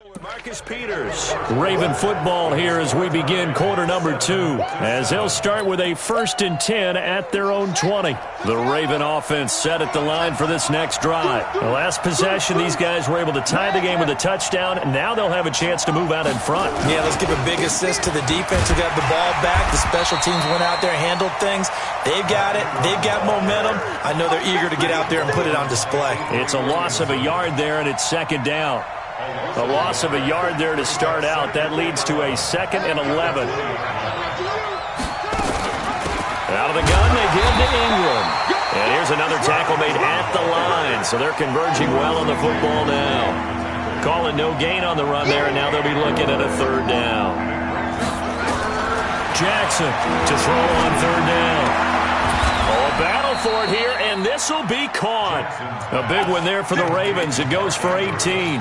Marcus Peters. Raven football here as we begin quarter number 2, as they'll start with a 1st and 10 at their own 20. The Raven offense set at the line for this next drive. The last possession, these guys were able to tie the game with a touchdown, and now they'll have a chance to move out in front. Yeah, let's give a big assist to the defense who got the ball back. The special teams went out there, handled things. They've got it. They've got momentum. I know they're eager to get out there and put it on display. It's a loss of a yard there, and it's 2nd down. A loss of a yard there to start out. That leads to a 2nd and 11. Out of the gun, they give to Ingram. And here's another tackle made at the line. So they're converging well on the football now. Calling no gain on the run there, and now they'll be looking at a 3rd down. Jackson to throw on 3rd down. Oh, a battle for it here, and this will be caught. A big one there for the Ravens. It goes for 18.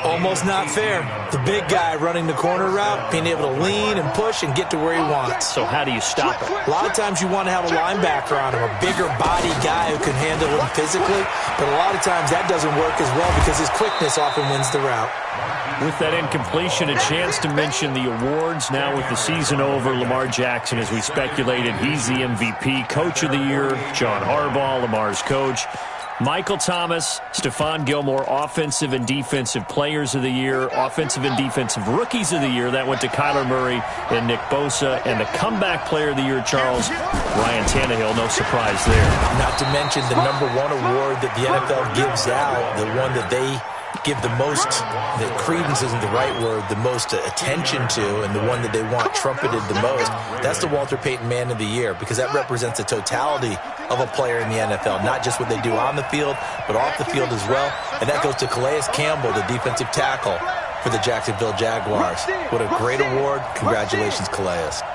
Almost not fair. The big guy running the corner route, being able to lean and push and get to where he wants. So how do you stop it? A lot of times you want to have a linebacker on him, a bigger body guy who can handle him physically, but a lot of times that doesn't work as well because his quickness often wins the route. With that incompletion, a chance to mention the awards. Now with the season over, Lamar Jackson, as we speculated, he's the MVP, Coach of the Year, John Harbaugh, Lamar's coach. Michael Thomas, Stephon Gilmore, Offensive and Defensive Players of the Year, Offensive and Defensive Rookies of the Year. That went to Kyler Murray and Nick Bosa. And the Comeback Player of the Year, Charles, Ryan Tannehill. No surprise there. Not to mention the #1 award that the NFL gives out, the one that they give the most, the credence isn't the right word, the most attention to, and the one that they want trumpeted the most. That's the Walter Payton Man of the Year, because that represents the totality of a player in the NFL, not just what they do on the field, but off the field as well. And that goes to Calais Campbell, the defensive tackle for the Jacksonville Jaguars. What a great award. Congratulations, Calais. It's our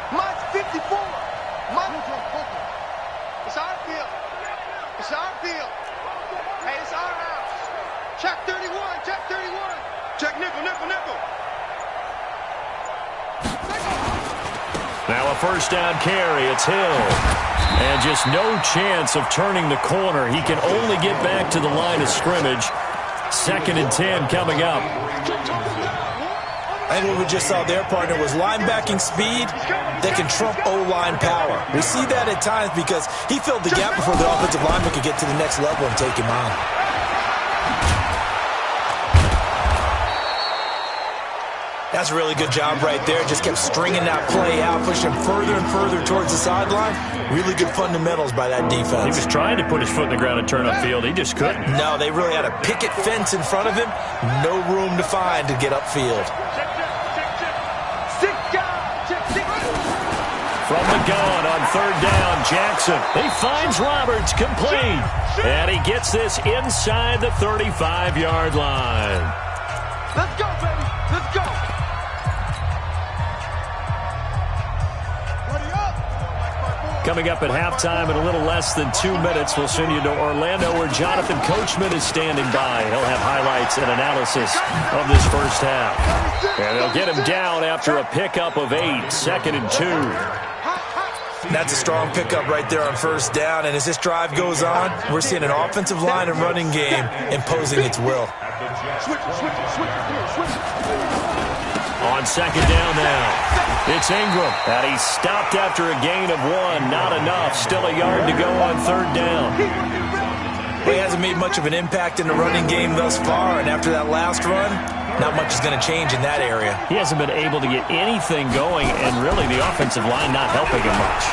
field. It's our field. Hey, it's our house. Check 31. Check 31. Check nickel, nickel, nickel. Now a 1st down carry. It's Hill. And just no chance of turning the corner. He can only get back to the line of scrimmage. 2nd and 10 coming up. I think what we just saw their partner was linebacking speed that can trump O-line power. We see that at times because he filled the gap before the offensive lineman could get to the next level and take him on. That's a really good job right there. Just kept stringing that play out, pushing him further and further towards the sideline. Really good fundamentals by that defense. He was trying to put his foot in the ground and turn upfield. He just couldn't. No, they really had a picket fence in front of him. No room to find to get upfield. From the gun on 3rd down, Jackson. He finds Roberts, complete. And he gets this inside the 35-yard line. Let's go, baby. Let's go. Coming up at halftime in a little less than 2 minutes, we'll send you to Orlando where Jonathan Coachman is standing by. He'll have highlights and analysis of this 1st half. And they'll get him down after a pickup of 8, 2nd and 2. That's a strong pickup right there on 1st down. And as this drive goes on, we're seeing an offensive line and running game imposing its will. On 2nd down now, it's Ingram. And he's stopped after a gain of 1. Not enough. Still a yard to go on 3rd down. Well, he hasn't made much of an impact in the running game thus far. And after that last run, not much is going to change in that area. He hasn't been able to get anything going, and really the offensive line not helping him much.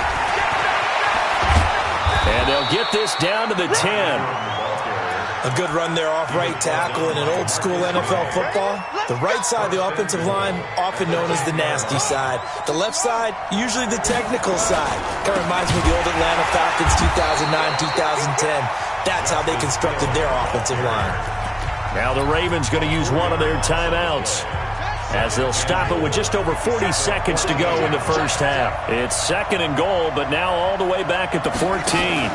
And they'll get this down to the 10. A good run there off right tackle in an old-school NFL football. The right side of the offensive line, often known as the nasty side. The left side, usually the technical side. Kind of reminds me of the old Atlanta Falcons 2009-2010. That's how they constructed their offensive line. Now the Ravens going to use one of their timeouts, as they'll stop it with just over 40 seconds to go in the 1st half. It's 2nd and goal, but now all the way back at the 14.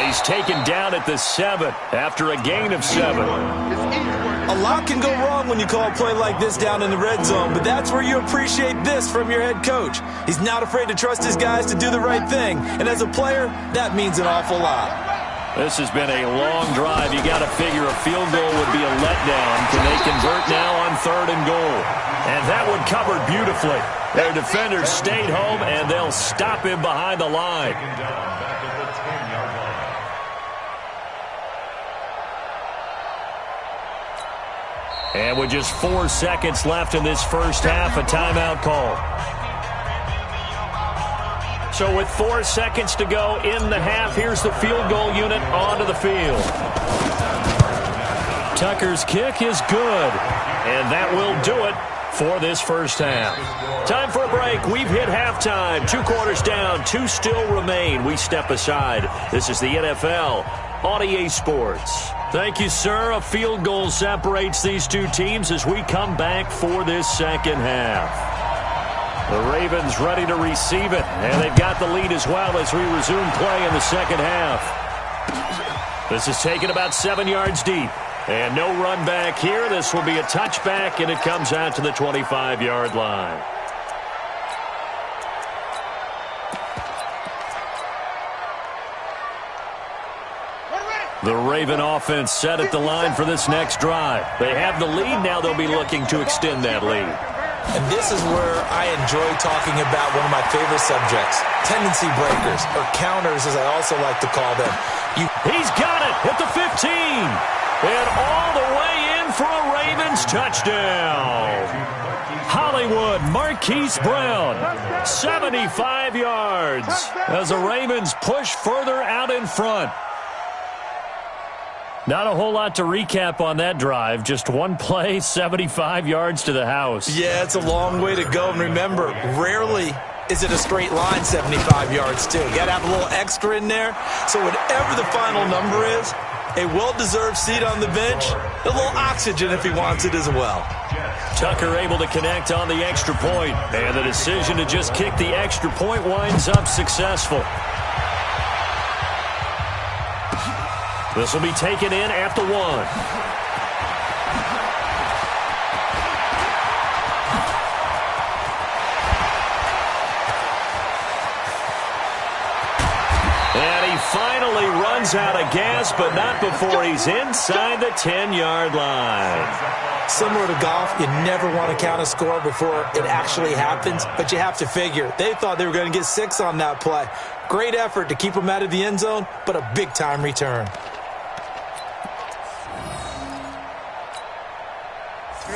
He's taken down at the 7 after a gain of 7. A lot can go wrong when you call a play like this down in the red zone, but that's where you appreciate this from your head coach. He's not afraid to trust his guys to do the right thing, and as a player, that means an awful lot. This has been a long drive. You got to figure a field goal would be a letdown. Can they convert now on 3rd and goal? And that one covered beautifully. Their defenders stayed home, and they'll stop him behind the line. And with just 4 seconds left in this first half, a timeout call. So with 4 seconds to go in the half, here's the field goal unit onto the field. Tucker's kick is good, and that will do it for this first half. Time for a break. We've hit halftime. 2 quarters down, 2 still remain. We step aside. This is the NFL on EA Sports. Thank you, sir. A field goal separates these 2 teams as we come back for this second half. The Ravens ready to receive it, and they've got the lead as well as we resume play in the second half. This is taken about 7 yards deep, and no run back here. This will be a touchback, and it comes out to the 25-yard line. The Raven offense set at the line for this next drive. They have the lead. Now they'll be looking to extend that lead. And this is where I enjoy talking about one of my favorite subjects, tendency breakers, or counters as I also like to call them. He's got it at the 15. And all the way in for a Ravens touchdown. Hollywood Marquise Brown, 75 yards as the Ravens push further out in front. Not a whole lot to recap on that drive. Just one play, 75 yards to the house. Yeah, it's a long way to go. And remember, rarely is it a straight line 75 yards, too. You got to have a little extra in there. So whatever the final number is, a well-deserved seat on the bench, a little oxygen if he wants it as well. Tucker able to connect on the extra point. And the decision to just kick the extra point winds up successful. This will be taken in at the 1. And he finally runs out of gas, but not before he's inside the 10-yard line. Similar to golf, you never want to count a score before it actually happens, but you have to figure they thought they were going to get 6 on that play. Great effort to keep them out of the end zone, but a big-time return.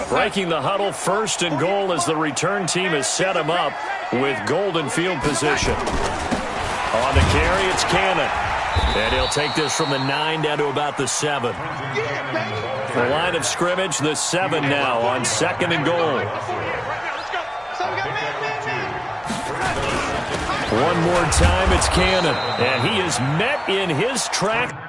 Breaking the huddle, 1st and goal as the return team has set him up with golden field position. On the carry, it's Cannon. And he'll take this from the 9 down to about the 7. The line of scrimmage, the 7 now on 2nd and goal. One more time, it's Cannon. And he is met in his track.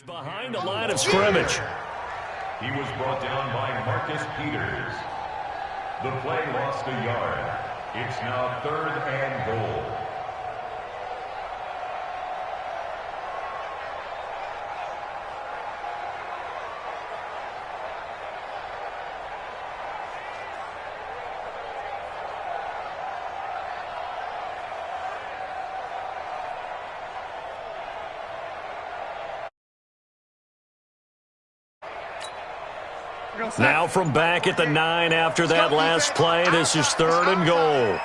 Behind the line of scrimmage. He was brought down by Marcus Peters. The play lost a yard. It's now 3rd and goal. Now from back at the 9 after that last play, this is 3rd and goal.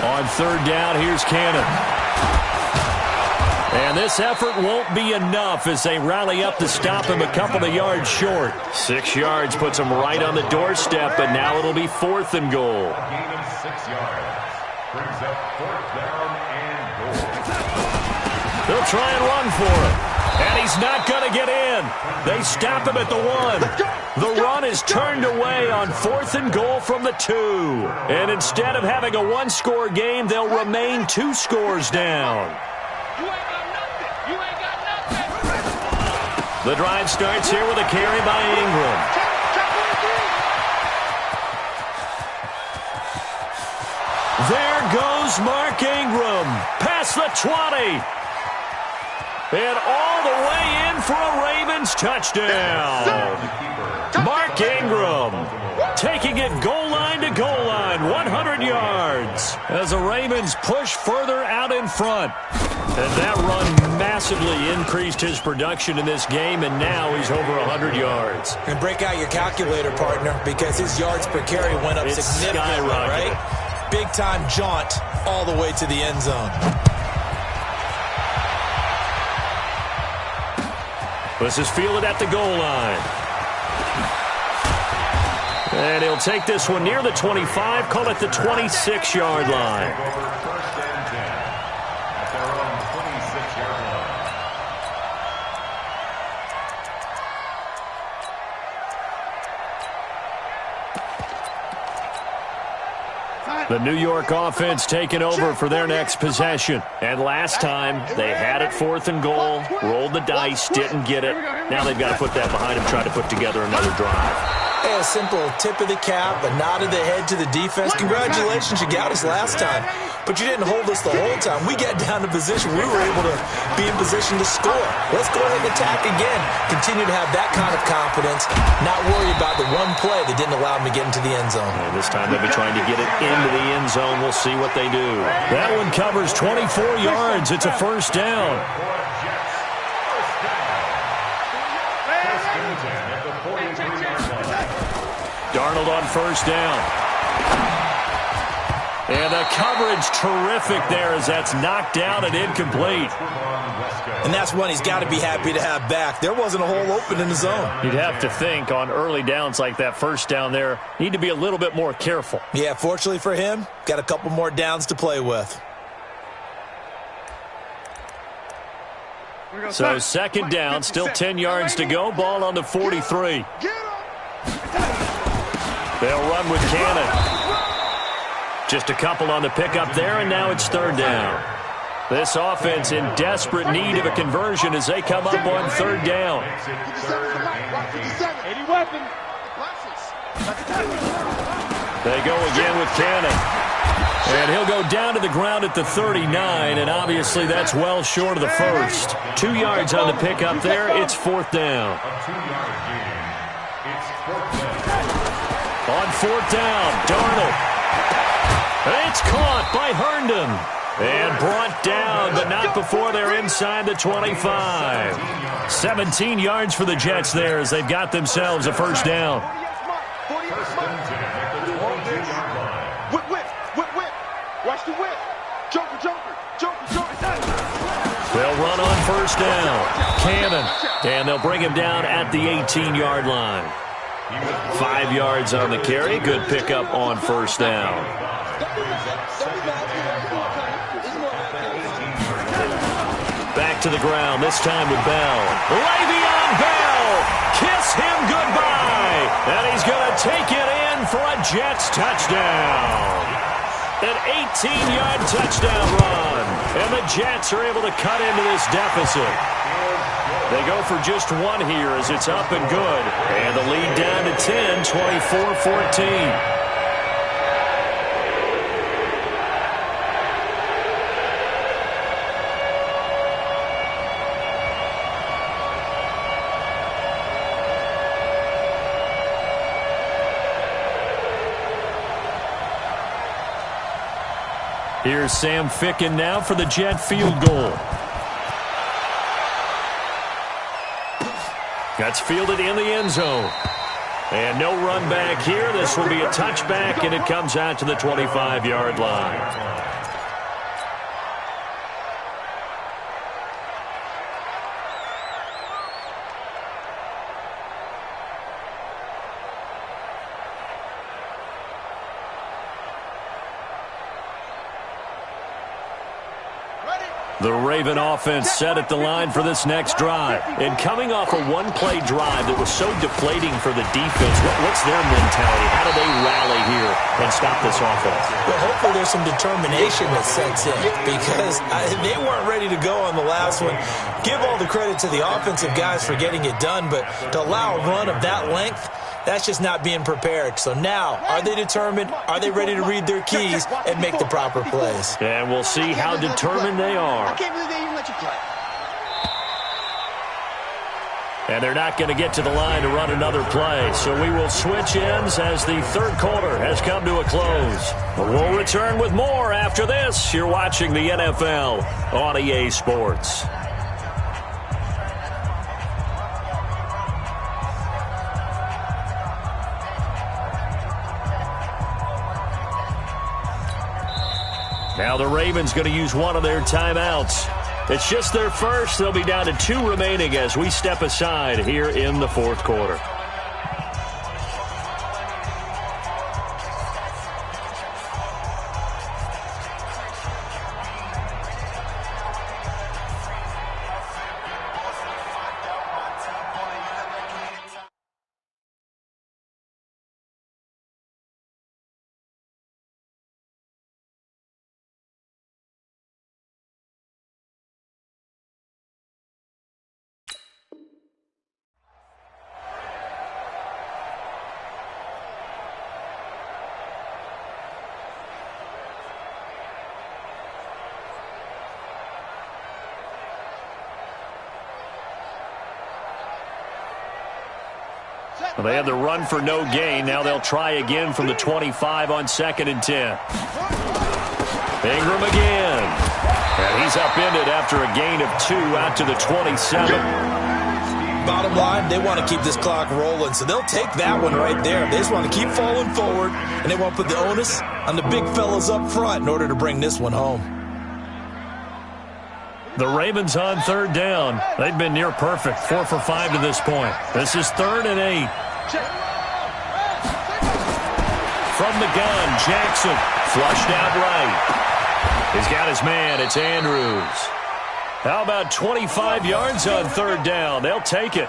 On 3rd down, here's Cannon. And this effort won't be enough as they rally up to stop him a couple of yards short. 6 yards puts him right on the doorstep, but now it'll be 4th and goal. A gain of 6 yards. Brings up 4th down and goal. They'll try and run for it. And he's not going to get in. They stop him at the 1. The run is turned away on 4th and goal from the 2. And instead of having a 1-score game, they'll remain 2 scores down. You ain't got nothing. You ain't got nothing. The drive starts here with a carry by Ingram. There goes Mark Ingram. Past the 20. And all the way in for a Ravens touchdown. Mark Ingram taking it goal line to goal line, 100 yards. As the Ravens push further out in front. And that run massively increased his production in this game, and now he's over 100 yards. And break out your calculator, partner, because his yards per carry went up significantly, right? Big-time jaunt all the way to the end zone. This is fielded at the goal line. And he'll take this one near the 25, call it the 26-yard line. The New York offense taking over for their next possession. And last time, they had it 4th and goal, rolled the dice, didn't get it. Now they've got to put that behind them, try to put together another drive. Hey, a simple tip of the cap, a nod of the head to the defense. Congratulations, you got us last time. But you didn't hold us the whole time. We got down to position. We were able to be in position to score. Let's go ahead and attack again. Continue to have that kind of confidence. Not worry about the one play that didn't allow them to get into the end zone. And this time they'll be trying to get it into the end zone. We'll see what they do. That one covers 24 yards. It's a first down. Darnold on first down. And the coverage terrific there as that's knocked down and incomplete. And that's one he's got to be happy to have back. There wasn't a hole open in the zone. You'd have to think on early downs like that first down there, need to be a little bit more careful. Yeah, fortunately for him, got a couple more downs to play with. So second down, still 10 yards to go. Ball on the 43. They'll run with Cannon. Just a couple on the pickup there, and now it's third down. This offense in desperate need of a conversion as they come up on third down. They go again with Cannon. And he'll go down to the ground at the 39, and obviously that's well short of the first. 2 yards on the pickup there. It's fourth down. On fourth down, Darnold. It's caught by Herndon. And brought down, but not before they're inside the 25. 17 yards for the Jets there as they've got themselves a first down. Watch the whip. Joker. They'll run on first down. Cannon. And they'll bring him down at the 18-yard line. 5 yards on the carry. Good pickup on first down. Back to the ground, this time with Bell. Le'Veon Bell! Kiss him goodbye! And he's going to take it in for a Jets touchdown. An 18-yard touchdown run. And the Jets are able to cut into this deficit. They go for just one here as it's up and good. And the lead down to 10, 24-14. Here's Sam Ficken now for the Jet field goal. That's fielded in the end zone. And no run back here. This will be a touchback, and it comes out to the 25-yard line. The Raven offense set at the line for this next drive. And coming off a one-play drive that was so deflating for the defense, what's their mentality? How do they rally here and and stop this offense? Well, hopefully there's some determination that sets in because they weren't ready to go on the last one. Give all the credit to the offensive guys for getting it done, but to allow a run of that length, that's just not being prepared. So now, are they determined? Are they ready to read their keys and make the proper plays? And we'll see how determined they are. I can't believe they even let you play. And they're not going to get to the line to run another play. So we will switch ends as the third quarter has come to a close. We'll return with more after this. You're watching the NFL on EA Sports. Now the Ravens going to use one of their timeouts. It's just their first. They'll be down to 2 remaining as we step aside here in the fourth quarter. Well, they had the run for no gain. Now they'll try again from the 25 on 2nd and 10. Ingram again. And he's upended after a gain of 2 out to the 27. Bottom line, they want to keep this clock rolling, so they'll take that one right there. They just want to keep falling forward, and they want to put the onus on the big fellas up front in order to bring this one home. The Ravens on 3rd down. They've been near perfect, 4 for 5 to this point. This is 3rd and 8. From the gun, Jackson flushed out right. He's got his man. It's Andrews. How about 25 yards on 3rd down? They'll take it.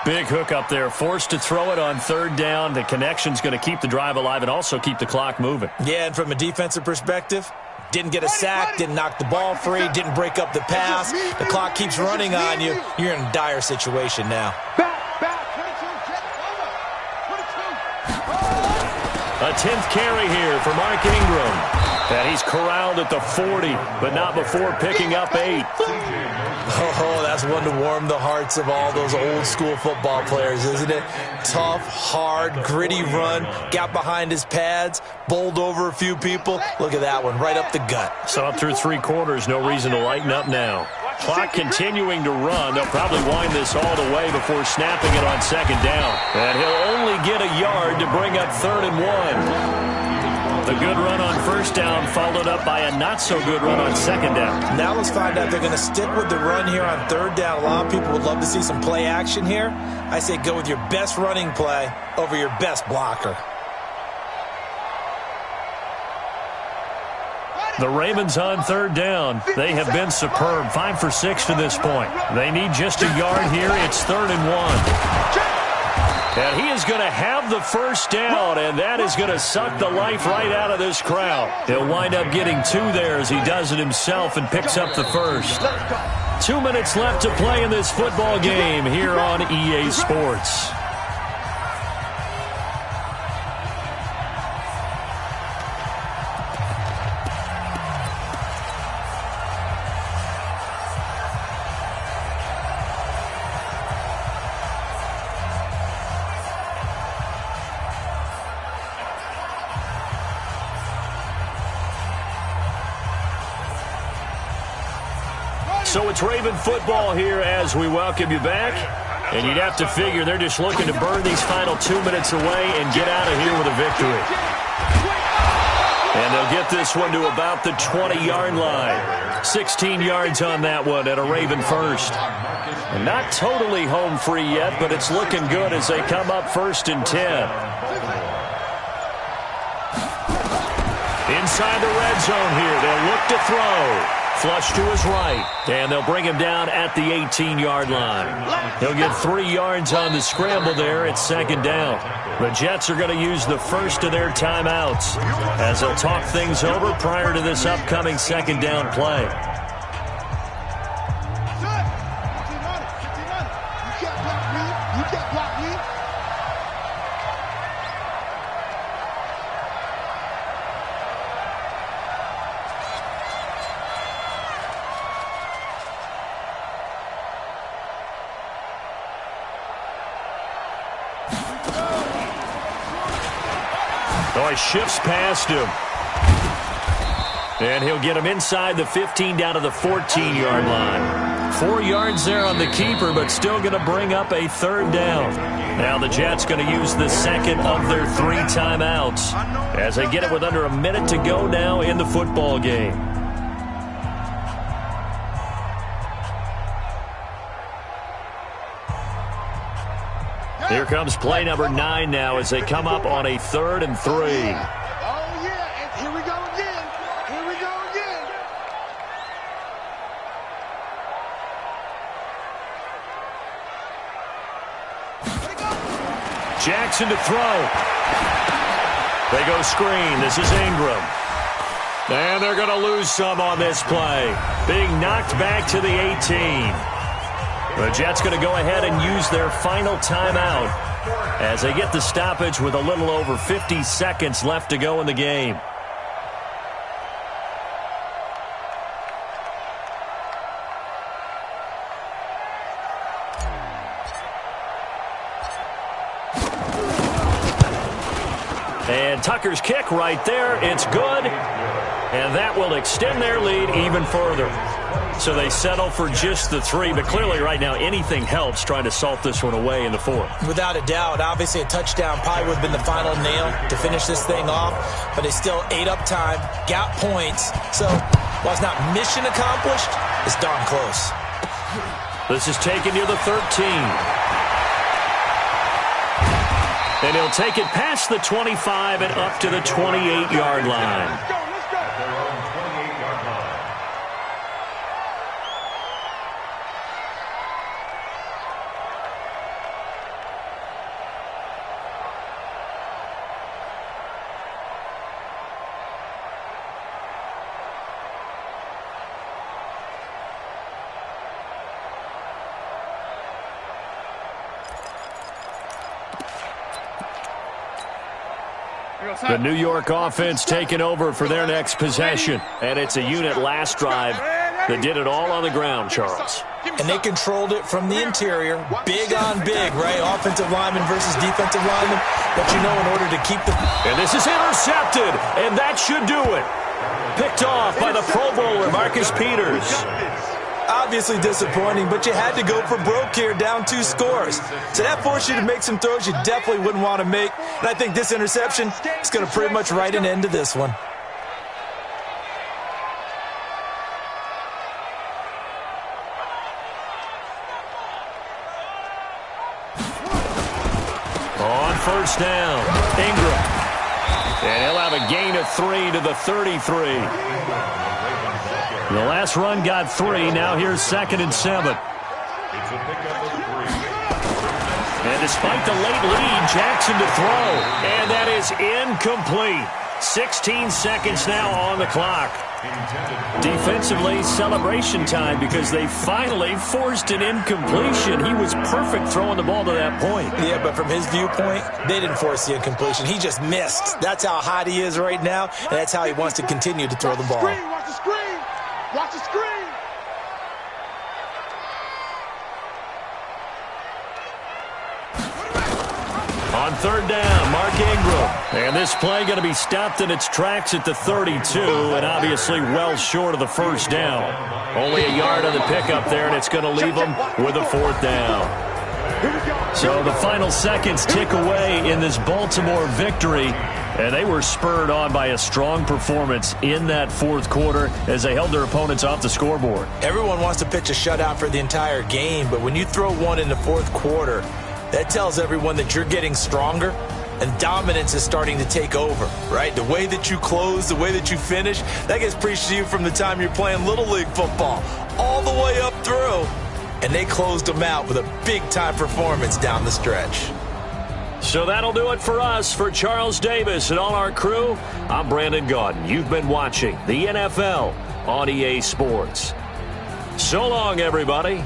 Big hook up there, forced to throw it on 3rd down. The connection's going to keep the drive alive and also keep the clock moving. Yeah, and from a defensive perspective, didn't get a sack, didn't knock the ball free, didn't break up the pass. The clock keeps running on you. You're in a dire situation now. A 10th carry here for Mark Ingram. And he's corralled at the 40, but not before picking up 8. Oh, that's one to warm the hearts of all those old school football players, isn't it? Tough, hard, gritty run, got behind his pads, bowled over a few people. Look at that one, right up the gut. So up through 3 quarters, no reason to lighten up now. Clock continuing to run. They'll probably wind this all the way before snapping it on 2nd down. And he'll only get a yard to bring up 3rd and 1. The good run on 1st down followed up by a not-so-good run on 2nd down. Now let's find out they're going to stick with the run here on 3rd down. A lot of people would love to see some play action here. I say go with your best running play over your best blocker. The Ravens on 3rd down. They have been superb. 5 for 6 to this point. They need just a yard here. It's 3rd and 1. And he is going to have the 1st down, and that is going to suck the life right out of this crowd. He'll wind up getting 2 there as he does it himself and picks up the 1st. 2 minutes left to play in this football game here on EA Sports. So it's Raven football here as we welcome you back. And you'd have to figure they're just looking to burn these final 2 minutes away and get out of here with a victory. And they'll get this one to about the 20-yard line. 16 yards on that one and a Raven first. And not totally home free yet, but it's looking good as they come up 1st and 10. Inside the red zone here. They'll look to throw. Flush to his right. And they'll bring him down at the 18-yard line. He'll get 3 yards on the scramble there at second down. The Jets are going to use the first of their timeouts as they'll talk things over prior to this upcoming second down play. Oh, he shifts past him. And he'll get him inside the 15 down to the 14-yard line. 4 yards there on the keeper, but still going to bring up a third down. Now the Jets going to use the second of their 3 timeouts as they get it with under a minute to go now in the football game. Here comes play number 9 now as they come up on a 3rd and 3. Oh, yeah, and here we go again. Here we go again. Jackson to throw. They go screen. This is Ingram. And they're going to lose some on this play. Being knocked back to the 18. The Jets going to go ahead and use their final timeout as they get the stoppage with a little over 50 seconds left to go in the game. And Tucker's kick right there. It's good. And that will extend their lead even further. So they settle for just the 3, but clearly right now anything helps trying to salt this one away in the 4th. Without a doubt, obviously a touchdown probably would have been the final nail to finish this thing off, but they still ate up time, got points. So while it's not mission accomplished, it's darn close. This is taken near the 13. And he'll take it past the 25 and up to the 28-yard line. The New York offense taking over for their next possession. And it's a unit last drive that did it all on the ground, Charles. And they controlled it from the interior, big on big, right? Offensive lineman versus defensive lineman. But you know, in order to keep the... And this is intercepted, and that should do it. Picked off by the Pro Bowler, Marcus Peters. Obviously disappointing, but you had to go for broke here, down 2 scores. So that forced you to make some throws you definitely wouldn't want to make. And I think this interception is going to pretty much write an end to this one. On first down, Ingram. And he'll have a gain of 3 to the 33. The last run got 3. Now here's 2nd and 7. And despite the late lead, Jackson to throw. And that is incomplete. 16 seconds now on the clock. Defensively, celebration time because they finally forced an incompletion. He was perfect throwing the ball to that point. Yeah, but from his viewpoint, they didn't force the incompletion. He just missed. That's how hot he is right now, and that's how he wants to continue to throw the ball. Watch the screen! Watch the screen! On third down, Mark Ingram. And this play going to be stopped in its tracks at the 32, and obviously well short of the first down. Only a yard on the pickup there, and it's going to leave them with a 4th down. So the final seconds tick away in this Baltimore victory, and they were spurred on by a strong performance in that 4th quarter as they held their opponents off the scoreboard. Everyone wants to pitch a shutout for the entire game, but when you throw one in the 4th quarter, that tells everyone that you're getting stronger and dominance is starting to take over, right? The way that you close, the way that you finish, that gets preached to you from the time you're playing Little League football all the way up through. And they closed them out with a big-time performance down the stretch. So that'll do it for us. For Charles Davis and all our crew, I'm Brandon Gaudin. You've been watching the NFL on EA Sports. So long, everybody.